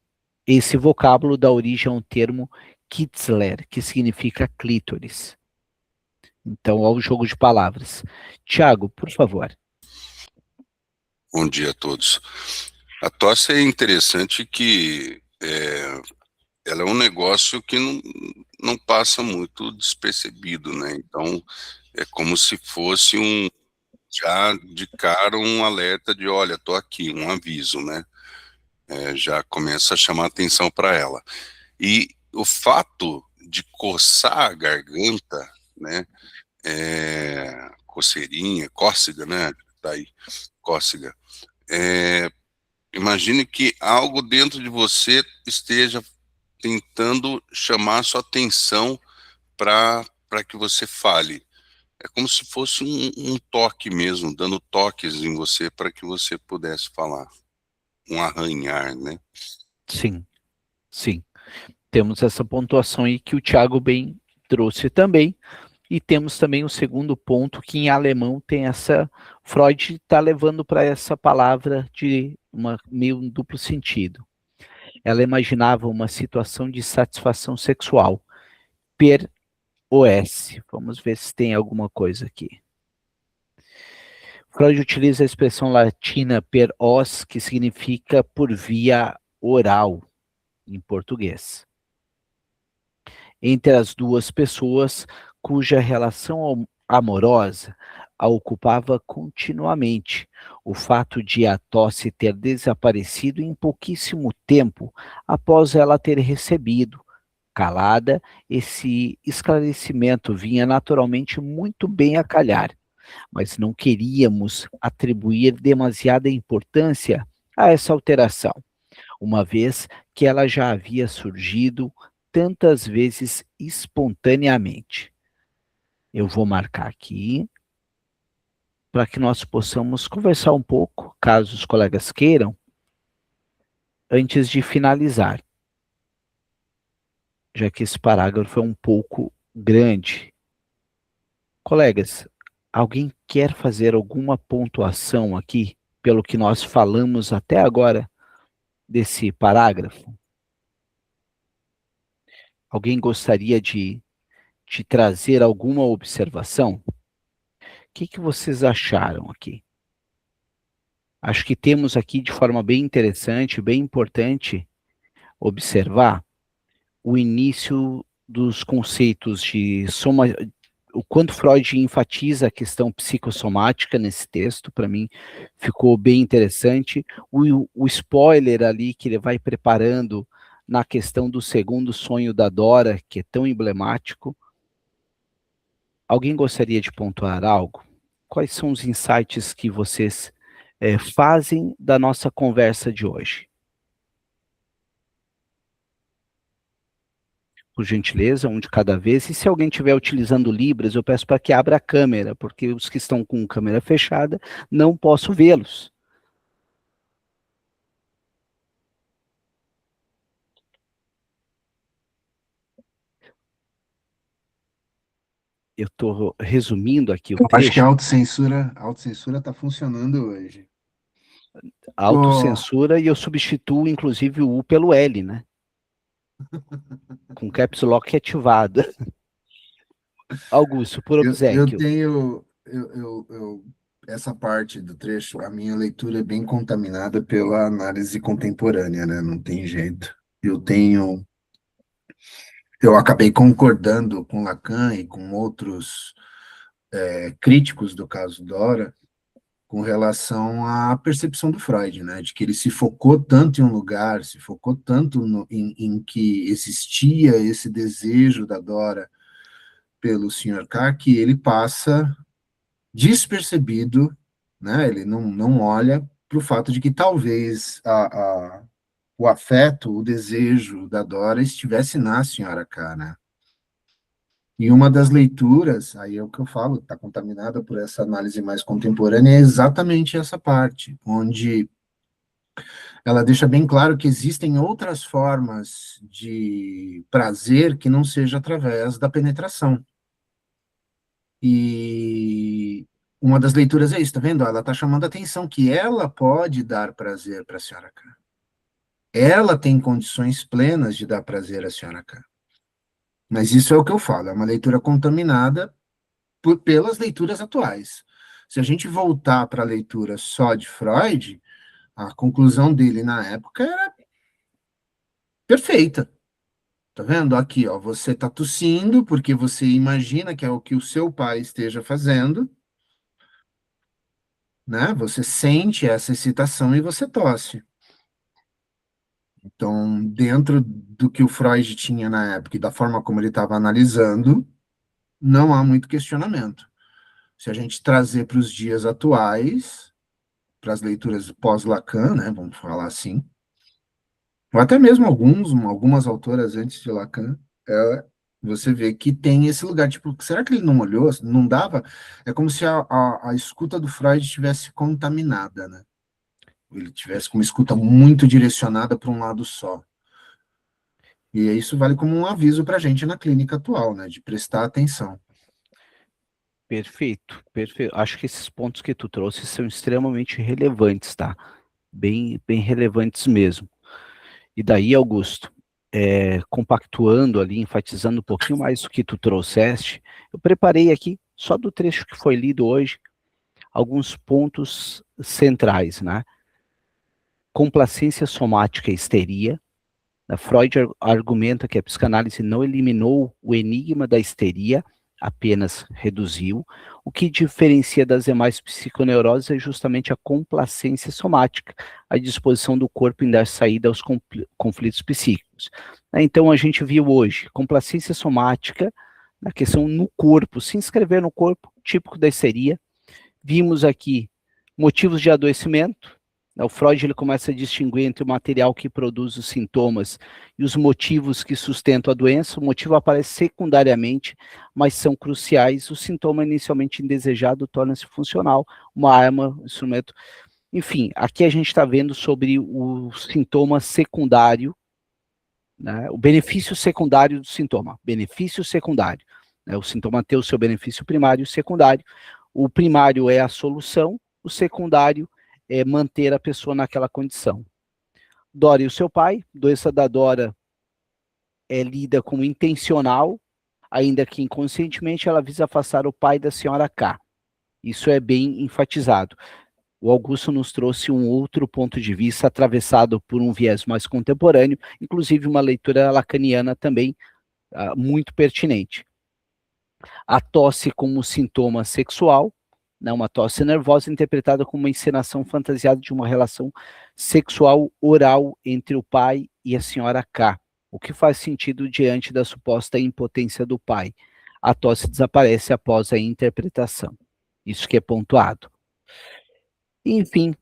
esse vocábulo dá origem ao termo Kitzler, que significa clítoris. Então, ao jogo de palavras. Tiago, por favor. Bom dia a todos. A tosse é interessante que ela é um negócio que não passa muito despercebido, né? Então, é como se fosse já de cara um alerta de, olha, tô aqui, um aviso, né? Já começa a chamar atenção para ela. E o fato de coçar a garganta, né? Coceirinha, cócega, né? Daí, cócega. Imagine que algo dentro de você esteja tentando chamar a sua atenção para que você fale. É como se fosse um toque mesmo, dando toques em você para que você pudesse falar. Um arranhar, né? Sim, sim. Temos essa pontuação aí que o Tiago bem trouxe também. E temos também o segundo ponto, que em alemão tem essa... Freud está levando para essa palavra de meio um duplo sentido. Ela imaginava uma situação de satisfação sexual, per os. Vamos ver se tem alguma coisa aqui. Freud utiliza a expressão latina per os, que significa por via oral, em português. Entre as duas pessoas cuja relação amorosa a ocupava continuamente. O fato de a tosse ter desaparecido em pouquíssimo tempo após ela ter recebido. Calada, esse esclarecimento vinha naturalmente muito bem a calhar, mas não queríamos atribuir demasiada importância a essa alteração, uma vez que ela já havia surgido tantas vezes espontaneamente. Eu vou marcar aqui para que nós possamos conversar um pouco, caso os colegas queiram, antes de finalizar, já que esse parágrafo é um pouco grande. Colegas, alguém quer fazer alguma pontuação aqui, pelo que nós falamos até agora desse parágrafo? Alguém gostaria de trazer alguma observação? O que vocês acharam aqui? Acho que temos aqui, de forma bem interessante, bem importante, observar o início dos conceitos de o quanto Freud enfatiza a questão psicossomática nesse texto. Para mim ficou bem interessante. O spoiler ali que ele vai preparando na questão do segundo sonho da Dora, que é tão emblemático. Alguém gostaria de pontuar algo? Quais são os insights que vocês fazem da nossa conversa de hoje? Por gentileza, um de cada vez. E se alguém estiver utilizando Libras, eu peço para que abra a câmera, porque os que estão com câmera fechada, não posso vê-los. Eu estou resumindo aqui o Eu acho que a trecho. autocensura está funcionando hoje. Autocensura, e eu substituo, inclusive, o U pelo L, né? Com caps lock ativado. Augusto, por Eu obséquio. tenho essa parte do trecho, a minha leitura é bem contaminada pela análise contemporânea, né? Não tem jeito. Eu acabei concordando com Lacan e com outros críticos do caso Dora com relação à percepção do Freud, né? De que ele se focou tanto em um lugar, se focou tanto em que existia esse desejo da Dora pelo Sr. K, que ele passa despercebido, né? Ele não olha para o fato de que talvez o afeto, o desejo da Dora estivesse na Sra. K, né? E uma das leituras, aí é o que eu falo, está contaminada por essa análise mais contemporânea, é exatamente essa parte, onde ela deixa bem claro que existem outras formas de prazer que não seja através da penetração. E uma das leituras é isso, tá vendo? Ela está chamando a atenção que ela pode dar prazer para a Sra. K. Ela tem condições plenas de dar prazer à Sra. K. Mas isso é o que eu falo, é uma leitura contaminada pelas leituras atuais. Se a gente voltar para a leitura só de Freud, a conclusão dele na época era perfeita. Tá vendo? Aqui, ó, você está tossindo porque você imagina que é o que o seu pai esteja fazendo, né? Você sente essa excitação e você tosse. Então, dentro do que o Freud tinha na época e da forma como ele estava analisando, não há muito questionamento. Se a gente trazer para os dias atuais, para as leituras pós-Lacan, né, vamos falar assim, ou até mesmo algumas autoras antes de Lacan, você vê que tem esse lugar, tipo, será que ele não olhou, não dava? É como se a escuta do Freud estivesse contaminada, né? Ele tivesse com uma escuta muito direcionada para um lado só. E isso vale como um aviso para a gente na clínica atual, né, de prestar atenção. Perfeito, perfeito. Acho que esses pontos que tu trouxe são extremamente relevantes, tá? Bem, bem relevantes mesmo. E daí, Augusto, compactuando ali, enfatizando um pouquinho mais o que tu trouxeste, eu preparei aqui, só do trecho que foi lido hoje, alguns pontos centrais, né? Complacência somática e histeria. Freud argumenta que a psicanálise não eliminou o enigma da histeria, apenas reduziu. O que diferencia das demais psiconeuroses é justamente a complacência somática, a disposição do corpo em dar saída aos conflitos psíquicos. Então, a gente viu hoje complacência somática, na questão no corpo, se inscrever no corpo, típico da histeria. Vimos aqui motivos de adoecimento. O Freud ele começa a distinguir entre o material que produz os sintomas e os motivos que sustentam a doença. O motivo aparece secundariamente, mas são cruciais. O sintoma inicialmente indesejado torna-se funcional, uma arma, um instrumento. Enfim, aqui a gente está vendo sobre o sintoma secundário, né, o benefício secundário do sintoma. Benefício secundário. Né, o sintoma tem o seu benefício primário e secundário. O primário é a solução, o secundário é manter a pessoa naquela condição. Dora e o seu pai, doença da Dora é lida como intencional, ainda que inconscientemente ela visa afastar o pai da senhora K. Isso é bem enfatizado. O Augusto nos trouxe um outro ponto de vista atravessado por um viés mais contemporâneo, inclusive uma leitura lacaniana também muito pertinente. A tosse como sintoma sexual, né, uma tosse nervosa interpretada como uma encenação fantasiada de uma relação sexual oral entre o pai e a senhora K, o que faz sentido diante da suposta impotência do pai. a tosse desaparece após a interpretação. Isso que é pontuado. Enfim,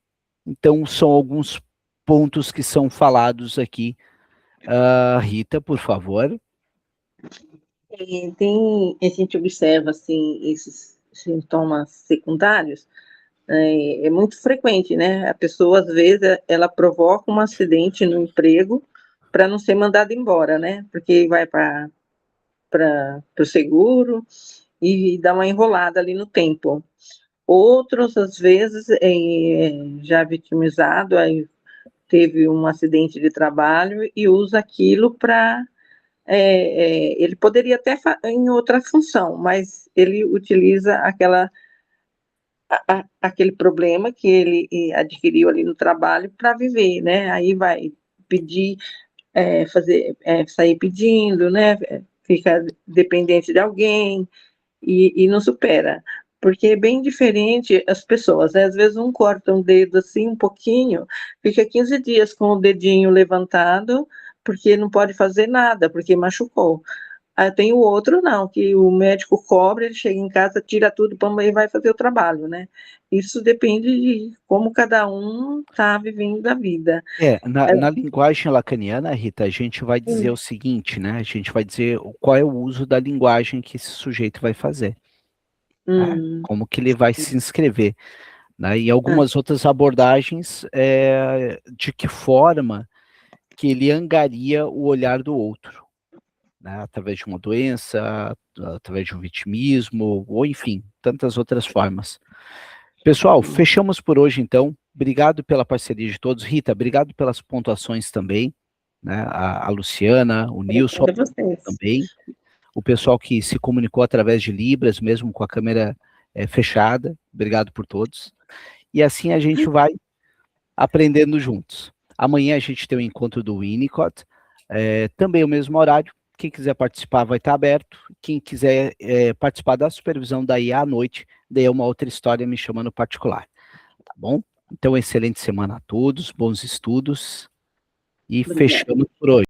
então são alguns pontos que são falados aqui. Rita, por favor. A gente observa, assim, esses sintomas secundários, é muito frequente, né? A pessoa, às vezes, ela provoca um acidente no emprego para não ser mandada embora, né? Porque vai para o seguro e dá uma enrolada ali no tempo. Outros, às vezes, já vitimizado, aí teve um acidente de trabalho e usa aquilo para... ele poderia até em outra função, mas ele utiliza aquele problema que ele adquiriu ali no trabalho para viver, né? Aí vai pedir, sair pedindo, né? Fica dependente de alguém e não supera. Porque é bem diferente as pessoas, né? Às vezes um corta um dedo assim, um pouquinho, fica 15 dias com o dedinho levantado, porque não pode fazer nada, porque machucou. Aí tem o outro, não, que o médico cobra, ele chega em casa, tira tudo e vai fazer o trabalho, né? Isso depende de como cada um está vivendo a vida. Na linguagem lacaniana, Rita, a gente vai dizer o seguinte, né? A gente vai dizer qual é o uso da linguagem que esse sujeito vai fazer. Né? Como que ele vai se inscrever. Né? E algumas outras abordagens, de que forma que ele angaria o olhar do outro. Né, através de uma doença, através de um vitimismo, ou enfim, tantas outras formas. Pessoal, fechamos por hoje então. Obrigado pela parceria de todos. Rita, obrigado pelas pontuações também. Né, a Luciana, o Nilson também. O pessoal que se comunicou através de Libras, mesmo com a câmera fechada. Obrigado por todos. E assim a gente vai aprendendo juntos. Amanhã a gente tem o encontro do Winnicott, também o mesmo horário. Quem quiser participar vai estar aberto. Quem quiser participar da supervisão daí à noite, daí é uma outra história, me chama no particular. Tá bom? Então, excelente semana a todos, bons estudos e fechamos por hoje.